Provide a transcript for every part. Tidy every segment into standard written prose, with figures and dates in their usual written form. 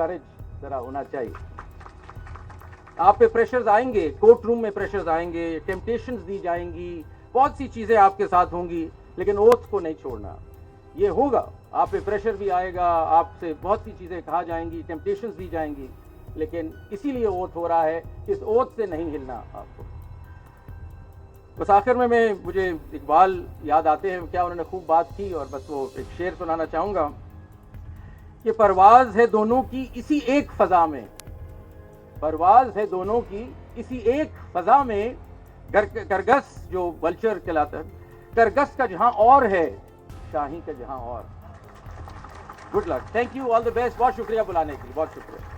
करेज जरा होना चाहिए। आप पे प्रेशर्स आएंगे, कोर्ट रूम में प्रेशर्स आएंगे, टेम्पटेशंस दी जाएंगी, बहुत सी चीजें आपके साथ होंगी, लेकिन ओथ को नहीं छोड़ना। ये होगा, आप पे प्रेशर भी आएगा, आपसे बहुत सी चीजें कहा जाएंगी, टेम्पटेशंस दी जाएंगी, लेकिन इसीलिए ओथ हो रहा है, इस ओथ से नहीं हिलना आपको। बस आखिर में मुझे इकबाल याद आते हैं, क्या उन्होंने खूब बात की, और बस वो एक शेर सुनाना चाहूंगा कि परवाज है दोनों की इसी एक फजा में, परवाज है दोनों की इसी एक फजा में, करगस जो वल्चर कहलाता है, करगस का जहां और है, शाही का जहां और। Good luck, thank you, all the best, बहुत शुक्रिया बुलाने के लिए, बहुत शुक्रिया।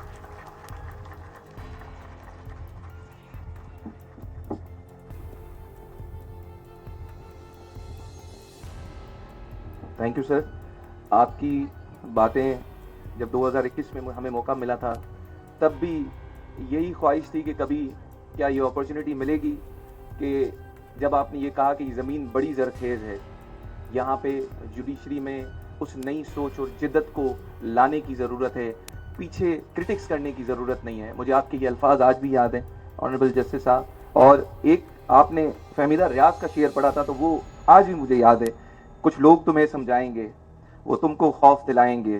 Thank you sir. आपकी बातें जब 2021 में हमें मौका मिला था, तब भी यही ख्वाहिश थी कि कभी क्या ये अपॉर्चुनिटी मिलेगी कि जब आपने ये कहा कि ज़मीन बड़ी ज़रखेज़ है, यहाँ पे जुडिशरी में उस नई सोच और जिद्दत को लाने की ज़रूरत है, पीछे क्रिटिक्स करने की ज़रूरत नहीं है। मुझे आपके ये अल्फाज आज भी याद हैं ऑनरेबल जस्टिस साहब, और एक आपने फहमीदा रियाज का शेर पढ़ा था, तो वो आज भी मुझे याद है। कुछ लोग तुम्हें समझाएंगे, वो तुमको खौफ दिलाएंगे,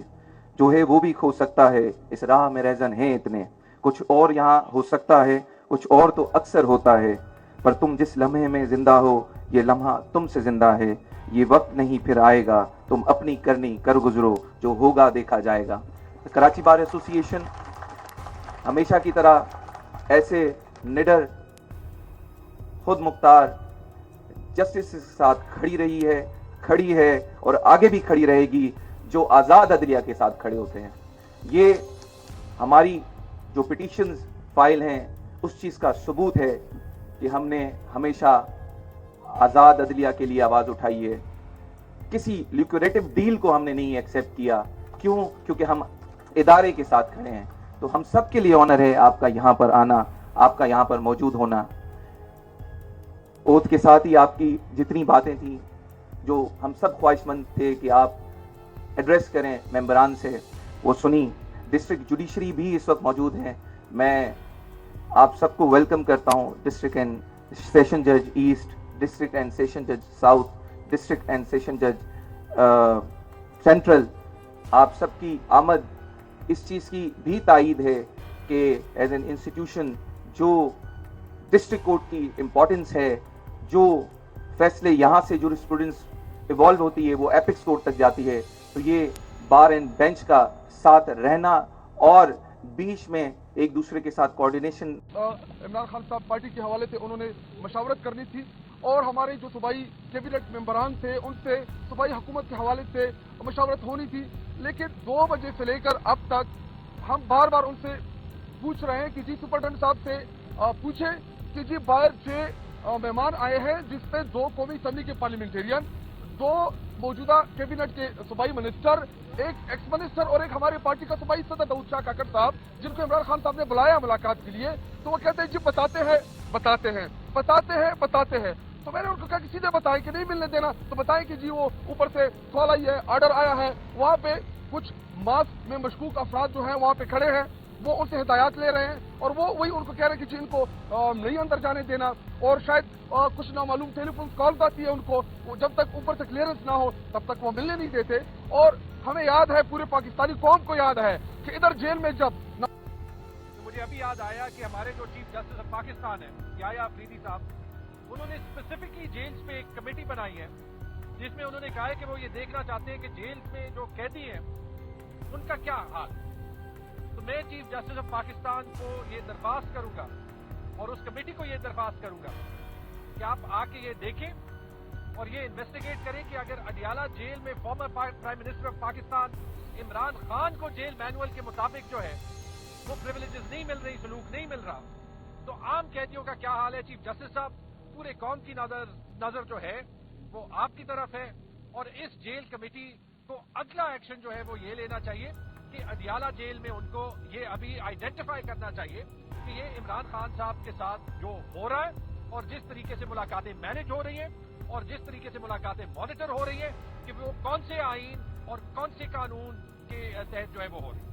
जो है वो भी खो सकता है, इस राह में रहजन हैं इतने, कुछ और यहाँ हो सकता है, कुछ और तो अक्सर होता है, पर तुम जिस लम्हे में जिंदा हो, ये लम्हा तुमसे जिंदा है, ये वक्त नहीं फिर आएगा, तुम अपनी करनी कर गुजरो, जो होगा देखा जाएगा। कराची बार एसोसिएशन हमेशा की तरह ऐसे निडर, खुद मुख्तार जस्टिस के साथ खड़ी है और आगे भी खड़ी रहेगी, जो आज़ाद अदलिया के साथ खड़े होते हैं। ये हमारी जो पिटीशंस फाइल हैं, उस चीज़ का सबूत है कि हमने हमेशा आज़ाद अदलिया के लिए आवाज़ उठाई है। किसी ल्यूक्रेटिव डील को हमने नहीं एक्सेप्ट किया। क्यों? क्योंकि हम इदारे के साथ खड़े हैं। तो हम सब के लिए ऑनर है आपका यहाँ पर आना, आपका यहाँ पर मौजूद होना। ओथ के साथ ही आपकी जितनी बातें थी, जो हम सब ख्वाहिशमंद थे कि आप एड्रेस करें मेंबरान से, वो सुनी। डिस्ट्रिक्ट जुडिशरी भी इस वक्त मौजूद हैं। मैं आप सबको वेलकम करता हूँ। डिस्ट्रिक्ट एंड सेशन जज ईस्ट, डिस्ट्रिक्ट एंड सेशन जज साउथ, डिस्ट्रिक्ट एंड सेशन जज सेंट्रल, आप सबकी आमद इस चीज़ की भी तायीद है कि एज एन इंस्टीट्यूशन जो डिस्ट्रिक्ट कोर्ट की इम्पोर्टेंस है, जो फैसले यहाँ से जूरिस्प्रूडेंस इवॉल्व होती है वो एपिक्स कोर्ट तक जाती है, तो ये बार एंड बेंच का साथ रहना और बीच में एक दूसरे के साथ कोऑर्डिनेशन। इमरान खान साहब पार्टी के हवाले से उन्होंने मशावरत करनी थी, और हमारे जो सूबाई कैबिनेट मेंबरान थे उनसे सूबाई हुकूमत के हवाले से मशावरत होनी थी। लेकिन 2 बजे से लेकर अब तक हम बार बार उनसे पूछ रहे हैं कि जी सुपरटेंडेंट साहब से पूछे कि जी बाहर से मेहमान आए हैं, जिसमें 2 कौमी असम्बली के पार्लियामेंटेरियन, 2 मौजूदा कैबिनेट के सूबाई मिनिस्टर, एक एक्स मिनिस्टर और एक हमारे पार्टी का सूबाई सदर दाऊद शाह काकड़ साहब, जिनको इमरान खान साहब ने बुलाया मुलाकात के लिए। तो वो कहते हैं जी बताते हैं। तो मैंने उनको कहा कि सीधे बताएं कि नहीं मिलने देना, तो बताएं कि जी वो ऊपर से कॉल आई है, ऑर्डर आया है, वहाँ पे कुछ मास्क में मशकूक अफराद जो हैं वहाँ पे खड़े हैं, वो उनसे हिदायत ले रहे हैं, और वो वही उनको कह रहे हैं कि जी इनको नहीं अंदर जाने देना, और शायद कुछ नामालूम टेलीफोन कॉल आती है उनको, जब तक ऊपर से क्लियरेंस ना हो तब तक वो मिलने नहीं देते। और हमें याद है, पूरे पाकिस्तानी कौम को याद है कि इधर जेल में जब मुझे अभी याद आया कि हमारे जो चीफ जस्टिस ऑफ पाकिस्तान है याया अफरीदी साहब, उन्होंने स्पेसिफिकली जेल्स पे एक कमेटी बनाई है, जिसमें उन्होंने कहा है कि वो ये देखना चाहते हैं कि जेल्स में जो कैदी हैं उनका क्या हाल। तो मैं चीफ जस्टिस ऑफ पाकिस्तान को ये दरख्वास्त करूंगा और उस कमेटी को ये दरख्वास्त करूंगा कि आप आके ये देखें और ये इन्वेस्टिगेट करें कि अगर अडियाला जेल में former prime minister of Pakistan Imran Khan को जेल मैनुअल के मुताबिक जो है वो प्रिविलेजेस नहीं मिल रही, सलूक नहीं मिल रहा, तो आम कैदियों का क्या हाल है। चीफ जस्टिस साहब, पूरे कौम की नजर जो है वो आपकी तरफ है, और इस जेल कमेटी को अगला एक्शन जो है वो ये लेना चाहिए कि अडियाला जेल में उनको ये अभी आइडेंटिफाई करना चाहिए कि ये इमरान खान साहब के साथ जो हो रहा है और जिस तरीके से मुलाकातें मैनेज हो रही हैं और जिस तरीके से मुलाकातें मॉनिटर हो रही हैं कि वो कौन से आईन और कौन से कानून के तहत जो है वो हो रही है।